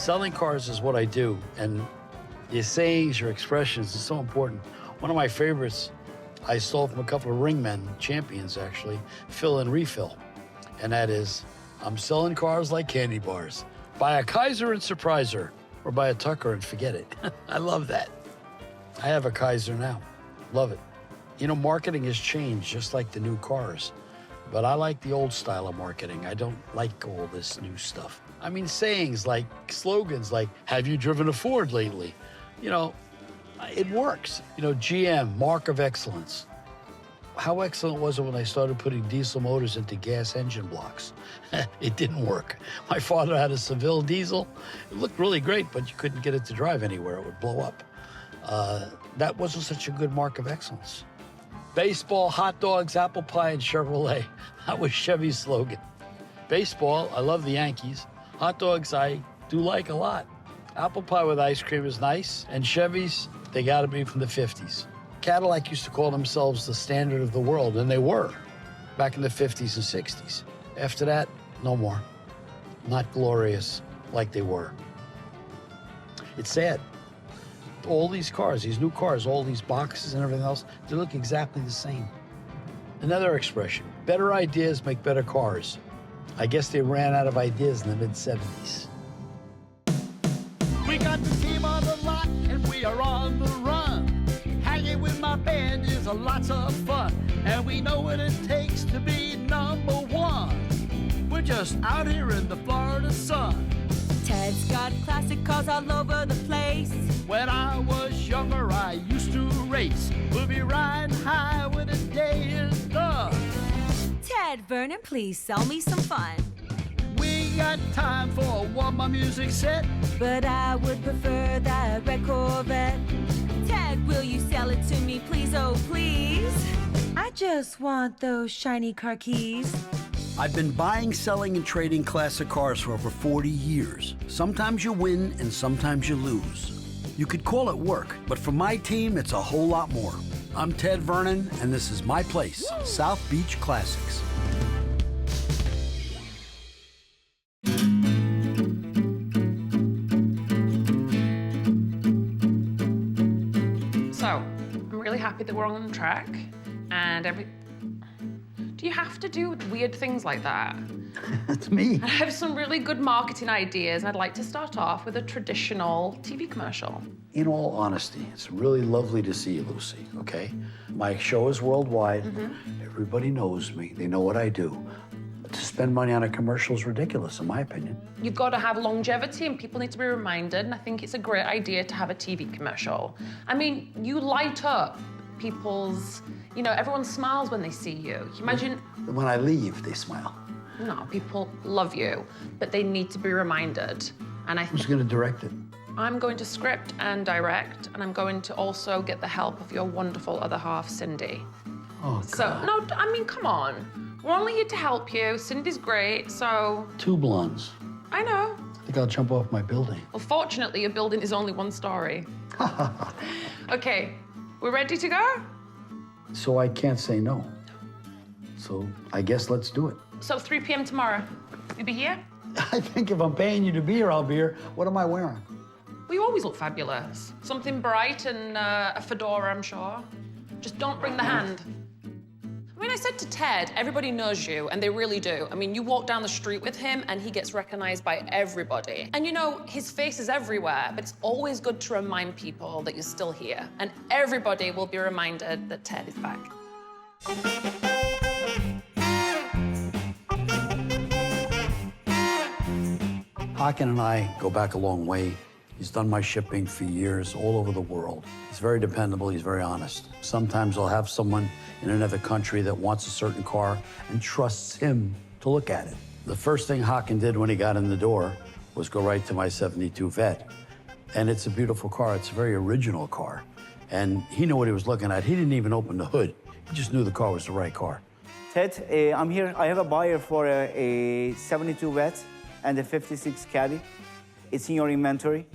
Selling cars is what I do, and your sayings, your expressions is so important. One of my favorites I stole from a couple of ringmen, champions actually, fill and refill. And that is, I'm selling cars like candy bars. Buy a Kaiser and surprise her, or buy a Tucker and forget it. I love that. I have a Kaiser now, love it. You know, marketing has changed just like the new cars, but I like the old style of marketing. I don't like all this new stuff. I mean, sayings like, slogans like, have you driven a Ford lately? You know, it works. You know, GM, mark of excellence. How excellent was it when I started putting diesel motors into gas engine blocks? It didn't work. My father had a Seville diesel. It looked really great, but you couldn't get it to drive anywhere. It would blow up. That wasn't such a good mark of excellence. Baseball, hot dogs, apple pie, and Chevrolet. That was Chevy's slogan. Baseball, I love the Yankees. Hot dogs, I do like a lot. Apple pie with ice cream is nice, and Chevys, they gotta be from the 50s. Cadillac used to call themselves the standard of the world, and they were, back in the 50s and 60s. After that, no more. Not glorious like they were. It's sad. All these cars, these new cars, all these boxes and everything else, they look exactly the same. Another expression, better ideas make better cars. I guess they ran out of ideas in the mid-70s. We got the team on the lot and we are on the run. Hanging with my band is a lots of fun, and we know what it takes to be number one. We're just out here in the Florida sun. Ted's got classic cars all over the place. When I was younger, I used to race. We'll be riding high when the day is done. Ted, Vernon, please sell me some fun. We ain't got time for a warm-up music set, but I would prefer that red Corvette. Ted, will you sell it to me, please, oh please? I just want those shiny car keys. I've been buying, selling, and trading classic cars for over 40 years. Sometimes you win and sometimes you lose. You could call it work, but for my team, it's a whole lot more. I'm Ted Vernon, and this is my place, South Beach Classics. So, I'm really happy that we're on track, and do you have to do weird things like that? That's me. I have some really good marketing ideas, and I'd like to start off with a traditional TV commercial. In all honesty, it's really lovely to see you, Lucy, okay? My show is worldwide. Everybody knows me. They know what I do. To spend money on a commercial is ridiculous, in my opinion. You've got to have longevity, and people need to be reminded, and I think it's a great idea to have a TV commercial. I mean, you light up people's, you know, everyone smiles when they see you. You imagine... When I leave, they smile. No, people love you, but they need to be reminded. And Who's going to direct it? I'm going to script and direct, and I'm going to also get the help of your wonderful other half, Cindy. Oh, God. So, no, I mean, come on. We're only here to help you. Cindy's great, so... 2 blondes. I know. I think I'll jump off my building. Well, fortunately, your building is only 1 story. Okay, we're ready to go? So I can't say no. So I guess let's do it. So 3 p.m. tomorrow. You'll be here? I think if I'm paying you to be here, I'll be here. What am I wearing? Well, you always look fabulous. Something bright and a fedora, I'm sure. Just don't bring the hand. I mean, I said to Ted, everybody knows you, and they really do. I mean, you walk down the street with him, and he gets recognized by everybody. And you know, his face is everywhere, but it's always good to remind people that you're still here. And everybody will be reminded that Ted is back. Hakan and I go back a long way. He's done my shipping for years all over the world. He's very dependable, he's very honest. Sometimes I'll have someone in another country that wants a certain car and trusts him to look at it. The first thing Hakan did when he got in the door was go right to my 72 Vet. And it's a beautiful car, it's a very original car. And he knew what he was looking at. He didn't even open the hood. He just knew the car was the right car. Ted, I'm here, I have a buyer for a 72 Vet and a 56 Caddy. It's in your inventory.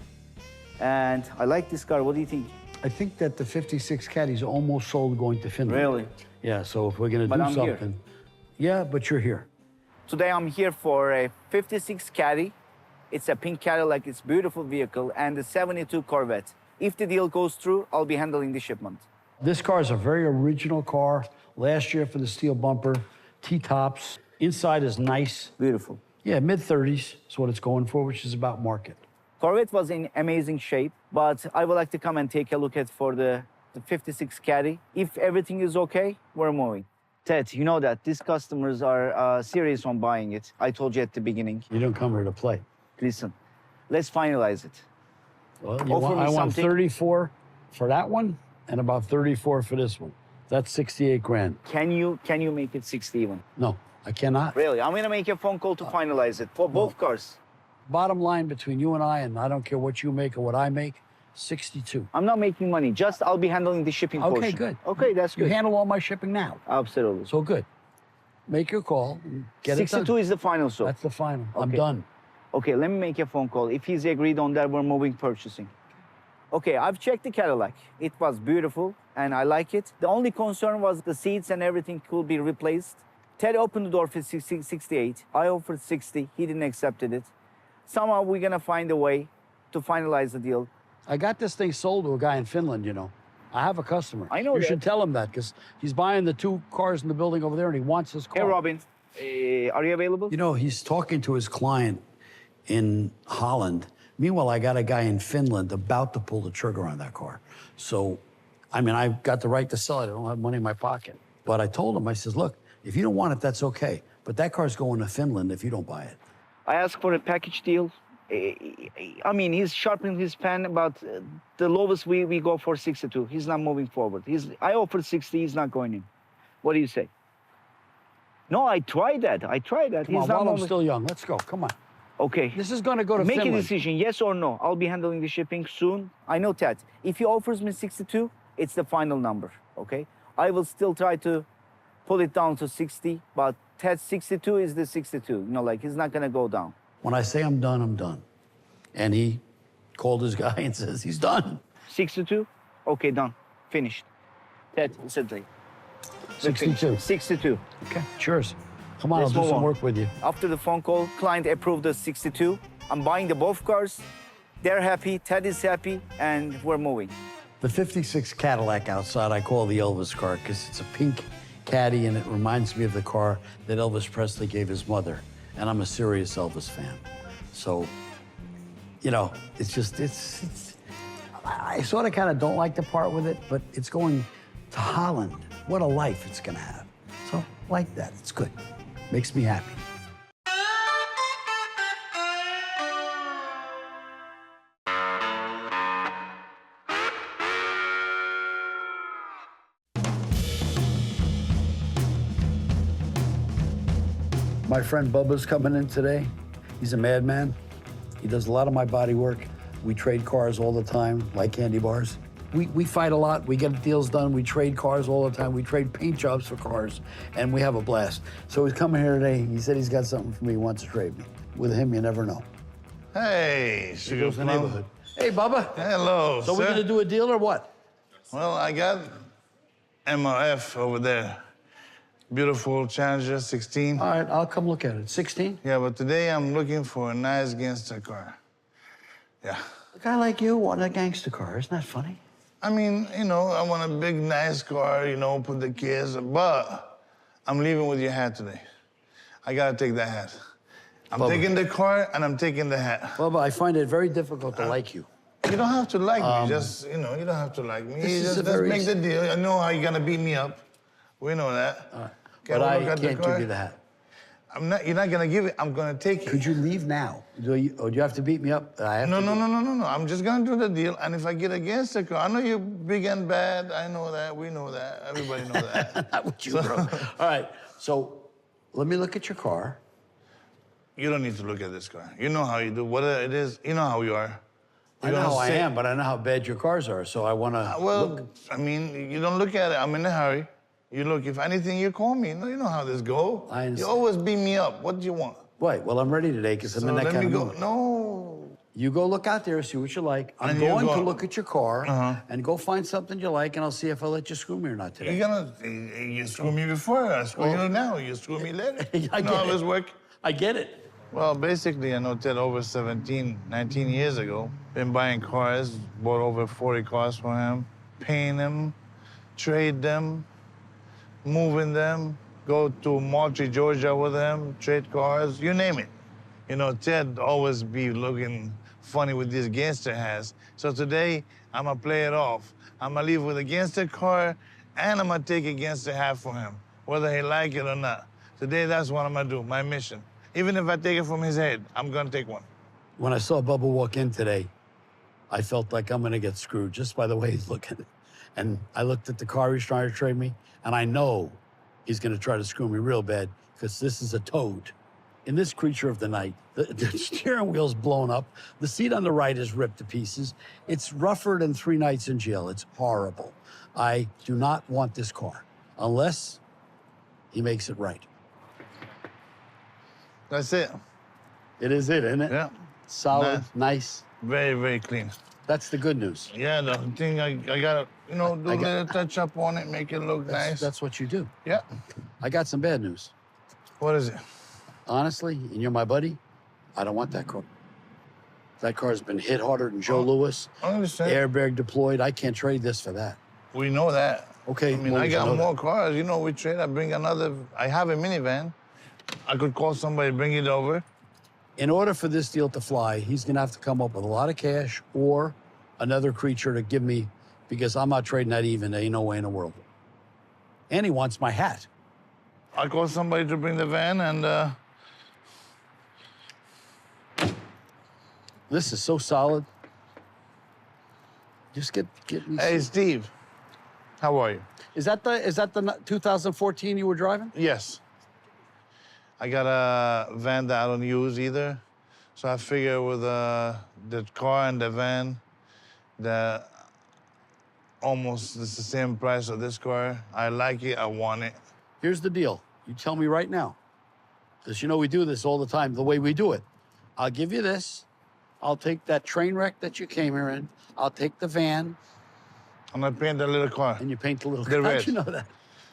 And I like this car. What do you think? I think that the 56 Caddy's almost sold going to Finland. Really? Yeah, so if we're gonna do something. Here. Yeah, but you're here. Today I'm here for a 56 Caddy It's a pink Cadillac, it's a beautiful vehicle, and the 72 Corvette. If the deal goes through, I'll be handling the shipment. This car is a very original car. Last year for the steel bumper, T-tops. Inside is nice. Beautiful. Yeah, mid-30s is what it's going for, which is about market. Corvette was in amazing shape, but I would like to come and take a look at for the 56 Caddy. If everything is okay, we're moving. Ted, you know that these customers are serious on buying it. I told you at the beginning. You don't come here to play. Listen, let's finalize it. Well, Offer me I want something. 34 for that one and about 34 for this one. That's 68 grand. Can you make it 60 even? No, I cannot. Really? I'm gonna make a phone call to finalize it for both cars. Bottom line between you and I don't care what you make or what I make, 62. I'm not making money. Just I'll be handling the shipping portion. Okay, good. Okay, that's You good. handle all my shipping now. Absolutely. So good. Make your call and get it 62 done. is the final, so. That's the final. I'm Okay. done. Okay, let me make a phone call. If he's agreed on that, we're moving purchasing. Okay, I've checked the Cadillac. It was beautiful, and I like it. The only concern was the seats and everything could be replaced. Ted opened the door for 68. I offered 60. He didn't accept it. Somehow we're gonna find a way to finalize the deal. I got this thing sold to a guy in Finland, you know. I have a customer. I know You that. should tell him that because he's buying the 2 cars in the building over there and he wants his car. Hey, Robin, are you available? You know, he's talking to his client in Holland. Meanwhile, I got a guy in Finland about to pull the trigger on that car. So, I mean, I've got the right to sell it. I don't have money in my pocket. But I told him, I says, look, if you don't want it, that's okay. But that car's going to Finland if you don't buy it. I asked for a package deal. I mean, he's sharpening his pen, but the lowest we go for 62. He's not moving forward. I offered 60, he's not going in. What do you say? No, I tried that. Come on, while I'm still young, let's go. Come on. Okay. This is going to go to Make Finland. a decision, yes or no. I'll be handling the shipping soon. I know Ted. If he offers me 62, it's the final number, okay? I will still try to pull it down to 60, but Ted, 62 is the 62. You know, like, he's not going to go down. When I say I'm done, I'm done. And he called his guy and says he's done. 62? Okay, done. Finished. Ted, it's a deal. 62. 62. Okay, cheers. Come on, Let's I'll do move some on. work with you. After the phone call, client approved the 62. I'm buying the both cars. They're happy, Ted is happy, and we're moving. The 56 Cadillac outside, I call the Elvis car because it's a pink Caddy and it reminds me of the car that Elvis Presley gave his mother. And I'm a serious Elvis fan. So, you know, it's just, I sort of kind of don't like to part with it, but it's going to Holland. What a life it's going to have. So, like that, it's good. Makes me happy. My friend Bubba's coming in today. He's a madman. He does a lot of my body work. We trade cars all the time, like candy bars. We fight a lot. We get deals done. We trade cars all the time. We trade paint jobs for cars, and we have a blast. So he's coming here today. He said he's got something for me. He wants to trade me. With him, you never know. Hey, Sugar Goes the Plum. neighborhood. Hey, Bubba. Hello, So sir. we're gonna do a deal or what? Well, I got MRF over there. Beautiful Challenger 16. All right, I'll come look at it. 16? Yeah, but today I'm looking for a nice gangster car. Yeah. A guy like you want a gangster car. Isn't that funny? I mean, you know, I want a big, nice car, you know, put the kids, but I'm leaving with your hat today. I gotta take that hat. I'm Bubba. taking the car and I'm taking the hat. Bubba, I find it very difficult to like you. You don't have to like me, just, you know, you don't have to like me. this is Just, a very make the deal. I know how you're gonna beat me up. We know that. Okay, But we'll I look at the can't car. give you the hat. You're not gonna give it, I'm gonna take it. Could you leave now? Do you have to beat me up? I have No, to no, do- no, no, no, no. I'm just gonna do the deal, and if I get against the car, I know you're big and bad. I know that. We know that. Everybody knows that. Not with you, bro. All right, so let me look at your car. You don't need to look at this car. You know how you do. What it is, you know how you are. I know how I am, but I know how bad your cars are, so I want to Well, I mean, you don't look at it. I'm in a hurry. You look, if anything, you call me. You know how this go. I understand. You always beat me up. What do you want? Wait, well, I'm ready today because I'm So in that let kind me of go. mood. No. You go look out there, see what you like. I'm And you going to go- look at your car and go find something you like, and I'll see if I'll let you screw me or not today. You screw me before. I screw you now. You screw me later. I You know get how it. this work? I get it. Well, basically, I know Ted over 19 years ago. Been buying cars, bought over 40 cars for him, paying them, trade them, moving them, go to Moultrie, Georgia with him, trade cars, you name it. You know, Ted always be looking funny with these gangster hats. So today, I'm gonna play it off. I'm gonna leave with a gangster car, and I'm gonna take a gangster hat for him, whether he like it or not. Today, that's what I'm gonna do, my mission. Even if I take it from his head, I'm gonna take one. When I saw Bubba walk in today, I felt like I'm gonna get screwed just by the way he's looking. And I looked at the car he's trying to trade me, and I know he's gonna try to screw me real bad, because this is a toad. In this creature of the night, the steering wheel's blown up, the seat on the right is ripped to pieces. It's rougher than 3 nights in jail. It's horrible. I do not want this car, unless he makes it right. That's it. It is it, isn't it? Yeah. Solid, nice. Very, very clean. That's the good news. Yeah, the thing I gotta, you know, do a little touch up on it, make it look nice. That's what you do. Yeah. I got some bad news. What is it? Honestly, and you're my buddy, I don't want that car. That car's been hit harder than Joe Lewis. I understand. Airbag deployed. I can't trade this for that. We know that. Okay. I mean, well, I you got know more that. cars. You know, we trade. I bring another. I have a minivan. I could call somebody, bring it over. In order for this deal to fly, he's going to have to come up with a lot of cash or another creature to give me, because I'm not trading that even. There ain't no way in the world. And he wants my hat. I call somebody to bring the van, and This is so solid. Just get me. hey, some- Steve, how are you? Is that the 2014 you were driving? Yes. I got a van that I don't use either, so I figure with the car and the van, that almost it's the same price of this car. I like it. I want it. Here's the deal. You tell me right now, because you know we do this all the time, the way we do it. I'll give you this. I'll take that train wreck that you came here in. I'll take the van, I'm gonna paint the little car. and you paint the little The car. red. How'd you know that?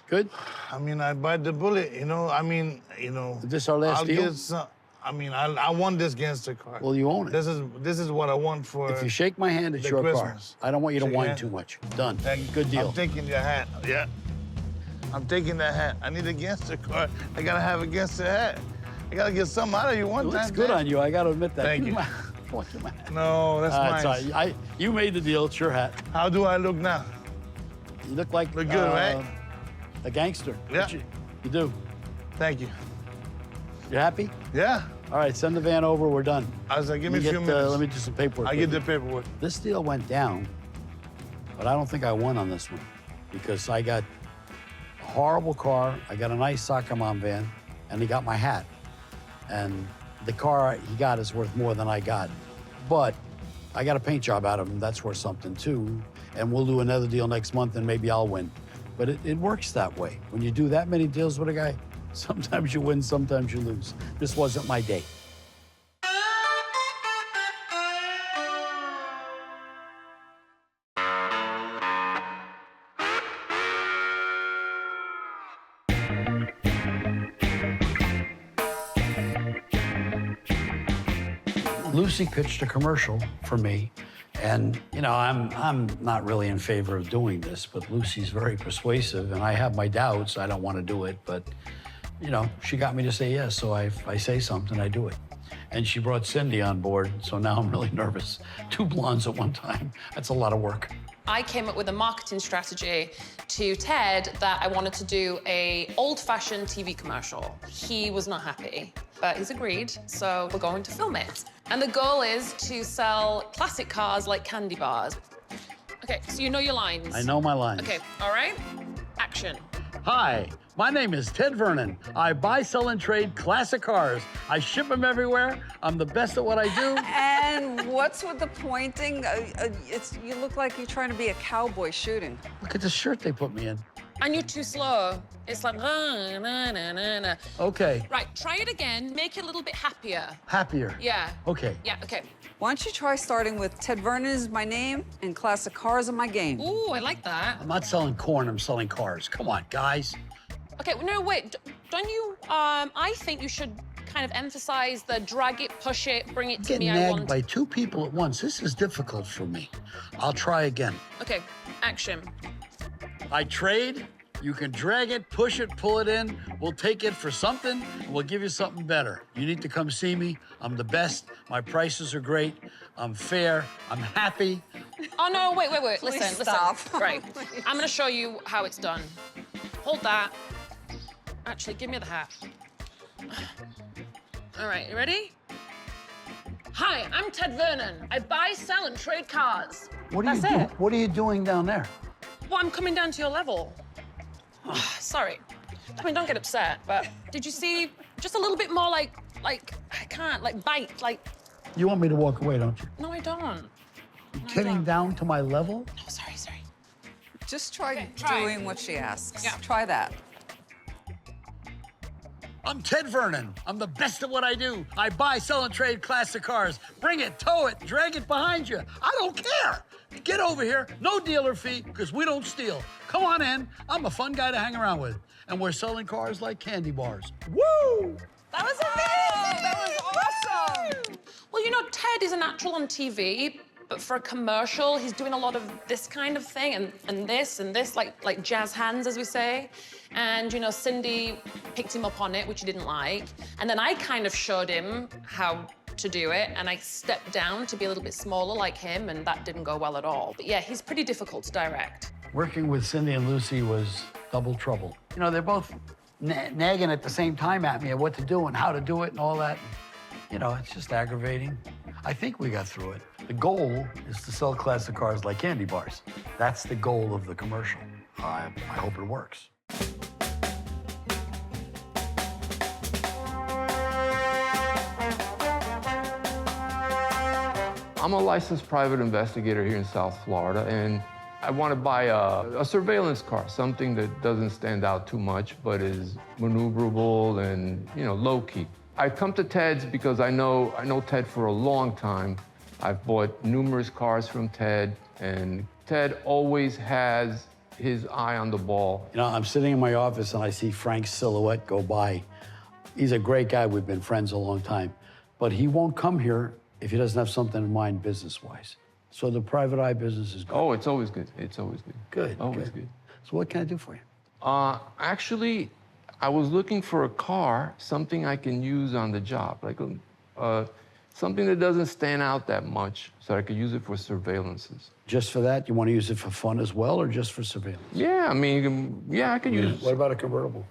Good? I mean, I bite the bullet, you know. I mean, you know. Is this our last I'll deal? get some. I mean, I want this gangster car. Well, you own it. This is what I want for. If you shake my hand, it's the your Christmas. car. I don't want you to Shake whine hand. too much. Done. Thank you. Good deal. I'm taking your hat. Yeah. I'm taking that hat. I need a gangster car. I gotta have a gangster hat. I gotta get something out of you one It time. looks good man. on you. I got to admit that. Thank Give me you. my- give me my- No, that's mine. It's all right. You made the deal. It's your hat. How do I look now? You look like Look good, right? a gangster. Yeah. You do. Thank you. You happy? Yeah. All right, send the van over. We're done. I was like, give me a Let few get, minutes. let me do some paperwork. I with get you. the paperwork. This deal went down, but I don't think I won on this one because I got a horrible car, I got a nice soccer mom van, and he got my hat. And the car he got is worth more than I got. But I got a paint job out of him. That's worth something too. And we'll do another deal next month and maybe I'll win. But it works that way. When you do that many deals with a guy, sometimes you win, sometimes you lose. This wasn't my day. Lucy pitched a commercial for me, and you know I'm not really in favor of doing this, but Lucy's very persuasive, and I have my doubts. I don't want to do it, but you know she got me to say yes. So if I say something, I do it. And she brought Cindy on board, so now I'm really nervous. 2 blondes at one time—that's a lot of work. I came up with a marketing strategy to Ted that I wanted to do a old-fashioned TV commercial. He was not happy, but he's agreed, so we're going to film it. And the goal is to sell classic cars like candy bars. Okay, so you know your lines. I know my lines. Okay, all right? Action. Hi, my name is Ted Vernon. I buy, sell, and trade classic cars. I ship them everywhere. I'm the best at what I do. And what's with the pointing? You look like you're trying to be a cowboy shooting. Look at the shirt they put me in. And you're too slow. It's like, na, na, na, na, na. Okay, Right, try it again. Make it a little bit happier. happier. Yeah. Okay. Yeah, okay. Why don't you try starting with Ted Vernon is my name and classic cars are my game? Ooh, I like that. I'm not selling corn, I'm selling cars. Come on, guys. Okay, no, wait. Don't you, I think you should kind of emphasize the drag it, push it, bring it to Getting me. I nagged want. by two people at once. This is difficult for me. I'll try again. Okay, action. I trade. You can drag it, push it, pull it in. We'll take it for something, and we'll give you something better. You need to come see me. I'm the best. My prices are great. I'm fair. I'm happy. Oh, no, wait. Please Listen. stop. Right. I'm going to show you how it's done. Hold that. Actually, give me the hat. All right, you ready? Hi, I'm Ted Vernon. I buy, sell, and trade cars. That's it. What are you doing down there? Well, I'm coming down to your level. Sorry. I mean, don't get upset, but did you see just a little bit more like, I can't, like, bite, like... You want me to walk away, don't you? No, I don't. You getting down to my level? No, sorry. Just try Okay, try. doing what she asks. Yeah. Try that. I'm Ted Vernon. I'm the best at what I do. I buy, sell, and trade classic cars. Bring it, tow it, drag it behind you. I don't care. Get over here. No dealer fee, because we don't steal. Come on in. I'm a fun guy to hang around with. And we're selling cars like candy bars. Woo! That was amazing! That was awesome! Well, you know, Ted is a natural on TV, but for a commercial, he's doing a lot of this kind of thing and this, like jazz hands, as we say. And, you know, Cindy picked him up on it, which he didn't like. And then I kind of showed him how to do it, and I stepped down to be a little bit smaller like him, and that didn't go well at all. But yeah, he's pretty difficult to direct. Working with Cindy and Lucy was double trouble. You know, they're both nagging at the same time at me at what to do and how to do it and all that. You know, it's just aggravating. I think we got through it. The goal is to sell classic cars like candy bars. That's the goal of the commercial. I hope it works. I'm a licensed private investigator here in South Florida, and I want to buy a surveillance car, something that doesn't stand out too much, but is maneuverable and, you know, low-key. I come to Ted's because I know Ted for a long time. I've bought numerous cars from Ted, and Ted always has his eye on the ball. You know, I'm sitting in my office and I see Frank's silhouette go by. He's a great guy. We've been friends a long time. But he won't come here if he doesn't have something in mind business-wise. So the private eye business is good. Oh, it's always good. It's always good. Good. Always good. So what can I do for you? Actually, I was looking for a car, something I can use on the job, like something that doesn't stand out that much, so I could use it for surveillances. Just for that? You want to use it for fun as well, or just for surveillance? Yeah, I mean, yeah, I could use What about a convertible?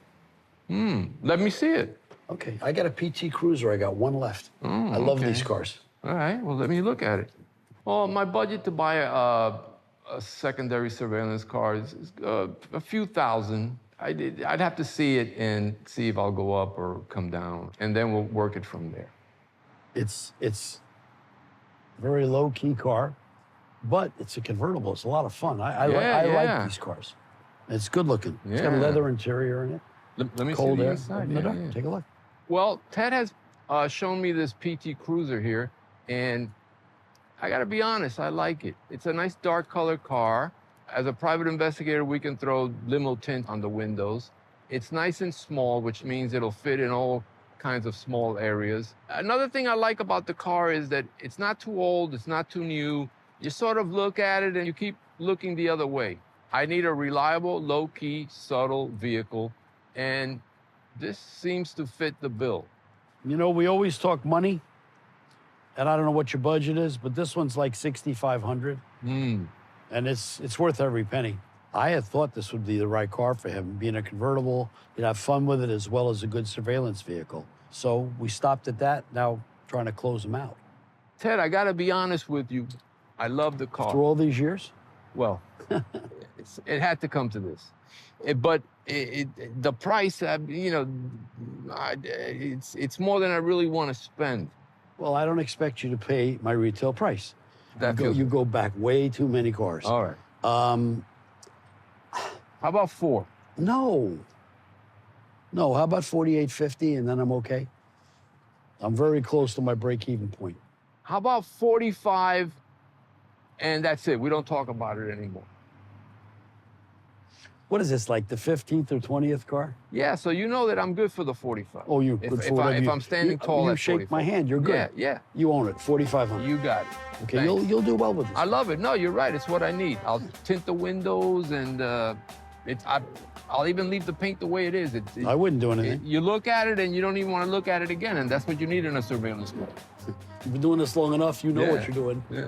Let me see it. Okay, I got a PT Cruiser. I got one left. I love these cars. All right, well, let me look at it. Well, my budget to buy a secondary surveillance car is a few thousand. I'd have to see it and see if I'll go up or come down, and then we'll work it from there. It's a very low-key car, but it's a convertible. It's a lot of fun. I like these cars. It's good looking. It's got a leather interior in it. Let me Cold see the air. inside. Open it up. Take a look. Well, Ted has shown me this PT Cruiser here, and I gotta be honest, I like it. It's a nice dark color car. As a private investigator, we can throw limo tint on the windows. It's nice and small, which means it'll fit in all kinds of small areas. Another thing I like about the car is that it's not too old, it's not too new. You sort of look at it and you keep looking the other way. I need a reliable, low-key, subtle vehicle, and this seems to fit the bill. You know, we always talk money, and I don't know what your budget is, but this one's like $6,500. And it's worth every penny. I had thought this would be the right car for him, being a convertible. You'd have fun with it as well as a good surveillance vehicle. So we stopped at that, now trying to close him out. Ted, I gotta be honest with you. I love the car. After all these years? Well, it had to come to this. But the price, you know, it's more than I really want to spend. Well, I don't expect you to pay my retail price. You go back way too many cars. All right. How about 4? No, how about $48.50 and then I'm okay? I'm very close to my break-even point. How about 45 and that's it? We don't talk about it anymore. What is this, like the 15th or 20th car? Yeah, so you know that I'm good for the 45. Oh, you're if, good if for whatever if I'm standing tall you at shake 45. my hand, you're good. Yeah. You own it, 4,500. You got it. Okay, Thanks. you'll do well with this. I love it. No, you're right. It's what I need. I'll tint the windows and I'll even leave the paint the way it is. I wouldn't do anything. You look at it and you don't even want to look at it again, and that's what you need in a surveillance car. You've been doing this long enough, you know Yeah. what you're doing. Yeah.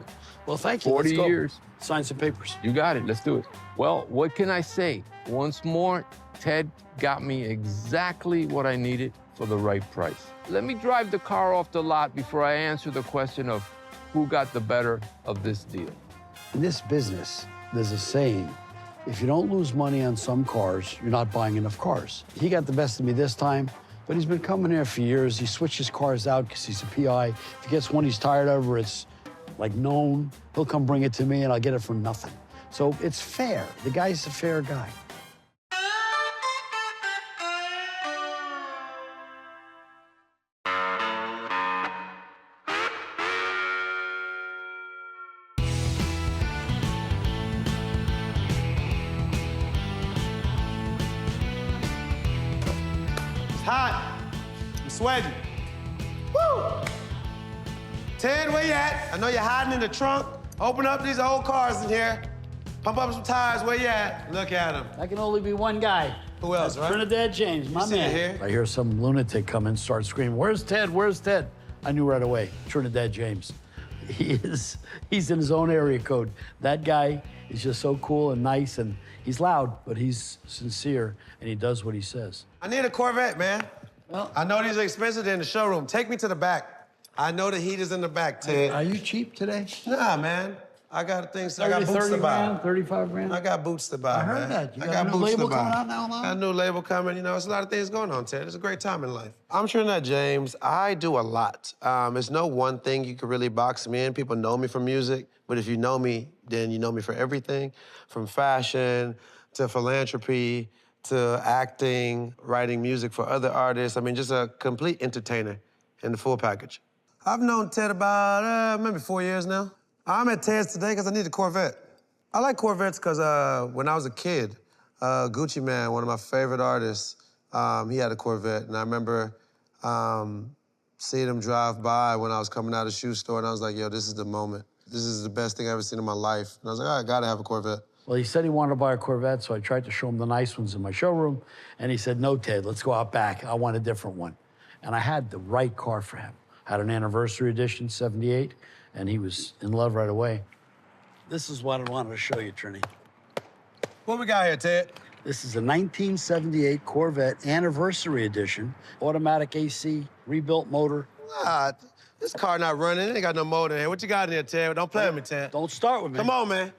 Well, thank you. 40 Let's go. years. Sign some papers. You got it. Let's do it. Well, what can I say? Once more, Ted got me exactly what I needed for the right price. Let me drive the car off the lot before I answer the question of who got the better of this deal. In this business, there's a saying, if you don't lose money on some cars, you're not buying enough cars. He got the best of me this time, but he's been coming here for years. He switches cars out because he's a PI. If he gets one he's tired of or it's like known, he'll come bring it to me and I'll get it for nothing. So it's fair. The guy's a fair guy. Hot. I'm sweating. Woo! Ted, where you at? I know you're hiding in the trunk. Open up these old cars in here. Pump up some tires. Where you at? Look at them. That can only be one guy. Who else, right? Trinidad James, my see it man. here? I hear some lunatic come in and start screaming, "Where's Ted? Where's Ted?" I knew right away, Trinidad James. He's in his own area code. That guy is just so cool and nice, and he's loud, but he's sincere, and he does what he says. I need a Corvette, man. Well, I know these are expensive. They're in the showroom. Take me to the back. I know the heat is in the back, Ted. are you cheap today? Nah, man. I got things. I got 30, boots 30 to buy. grand, 35 grand? I got boots to buy, I heard man. that. You I got got a new boots label to buy. coming out now, Got a new label coming. You know, it's a lot of things going on, Ted. It's a great time in life. I'm Trinidad James. I do a lot. It's no one thing you could really box me in. People know me from music, but if you know me, then you know me for everything, from fashion to philanthropy to acting, writing music for other artists. I mean, just a complete entertainer in the full package. I've known Ted about maybe 4 years now. I'm at Ted's today because I need a Corvette. I like Corvettes because when I was a kid, Gucci Man, one of my favorite artists, he had a Corvette. And I remember seeing him drive by when I was coming out of the shoe store, and I was like, yo, this is the moment. This is the best thing I've ever seen in my life. And I was like, I gotta have a Corvette. Well, he said he wanted to buy a Corvette, so I tried to show him the nice ones in my showroom, and he said, no, Ted, let's go out back. I want a different one. And I had the right car for him. Had an anniversary edition, 78, and he was in love right away. This is what I wanted to show you, Trini. What we got here, Ted? This is a 1978 Corvette Anniversary Edition, automatic AC, rebuilt motor. Nah, this car not running. It ain't got no motor in here. What you got in here, Ted? Don't play with me, Ted. Don't start with me. Come on, man.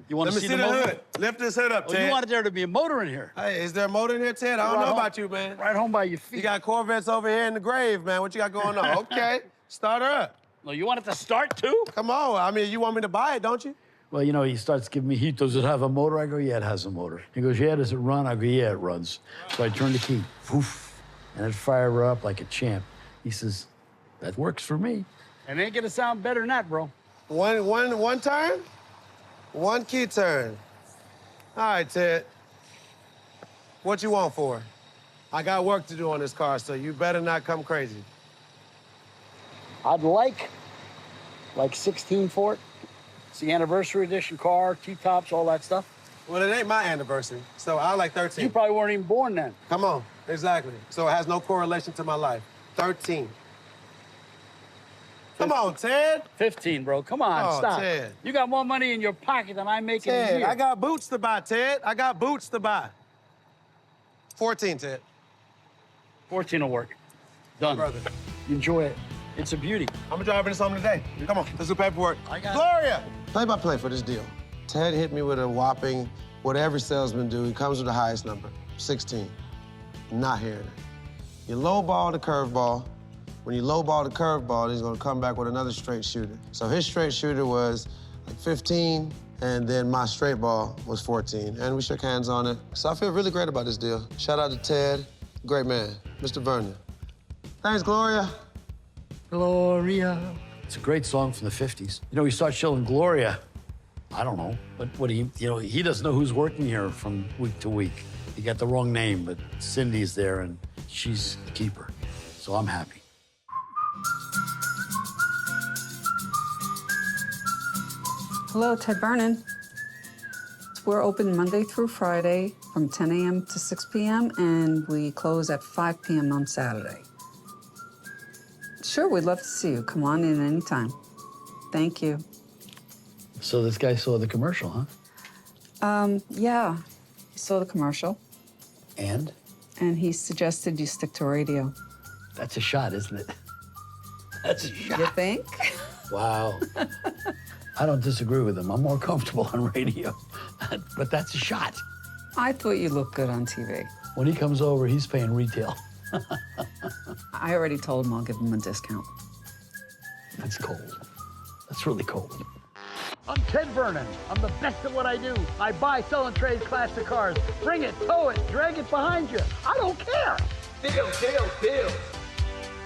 You want Let to me see see the the motor? hood. Lift this hood up, Oh, Ted. you wanted there to be a motor in here. Hey, is there a motor in here, Ted? I don't know about you, man. Right home by your feet. You got Corvettes over here in the grave, man. What you got going on? Okay, start her up. No, you want it to start too? Come on. I mean, you want me to buy it, don't you? Well, you know, he starts giving me heat. Does it have a motor? I go, yeah, it has a motor. He goes, yeah, does it run? I go, yeah, it runs. So I turn the key, poof, and it fire her up like a champ. He says, that works for me. And it ain't gonna sound better than that, bro. One turn? One key turn. All right, Ted. What you want for her? I got work to do on this car, so you better not come crazy. I'd like 16 for it. It's the anniversary edition car, T-tops, all that stuff. Well, it ain't my anniversary, so I like 13. You probably weren't even born then. Come on, exactly. So it has no correlation to my life. 13. Come on, Ted. 15, bro. Come on, Oh, stop. Ted. You got more money in your pocket than I make in a Ted, year. I got boots to buy, Ted. I got boots to buy. 14, Ted. 14 will work. Done. Brother. You enjoy it. It's a beauty. I'm gonna drive this home today. Come on, let's do paperwork. I got it. Gloria! Play-by-play for this deal. Ted hit me with a whopping, what every salesman do, he comes with the highest number, 16. Not hearing it. You lowball the curveball. When you lowball the curveball, he's gonna come back with another straight shooter. So his straight shooter was like 15, and then my straight ball was 14. And we shook hands on it. So I feel really great about this deal. Shout out to Ted, great man, Mr. Vernon. Thanks, Gloria. Gloria. It's a great song from the 50s. You know, we start shilling Gloria I don't know. But what he doesn't know who's working here from week to week. He got the wrong name, but Cindy's there and she's the keeper. So I'm happy. Hello, Ted Vernon. We're open Monday through Friday from 10 a.m. to 6 p.m. and we close at 5 p.m. on Saturday. Sure, we'd love to see you. Come on in anytime. Thank you. So this guy saw the commercial, huh? Yeah, he saw the commercial. And? And he suggested you stick to radio. That's a shot, isn't it? That's a shot. You think? Wow. I don't disagree with him. I'm more comfortable on radio. But that's a shot. I thought you looked good on TV. When he comes over, he's paying retail. I already told him I'll give him a discount. That's cold. That's really cold. I'm Ted Vernon. I'm the best at what I do. I buy, sell, and trade classic cars. Bring it, tow it, drag it behind you. I don't care. Deals.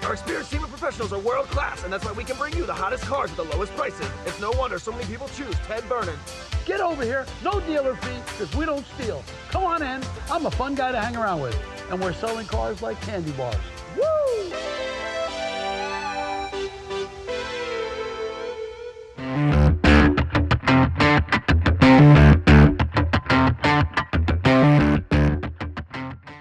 Our experienced team of professionals are world class, and that's why we can bring you the hottest cars at the lowest prices. It's no wonder so many people choose Ted Vernon. Get over here. No dealer fee, because we don't steal. Come on in. I'm a fun guy to hang around with. And we're selling cars like candy bars.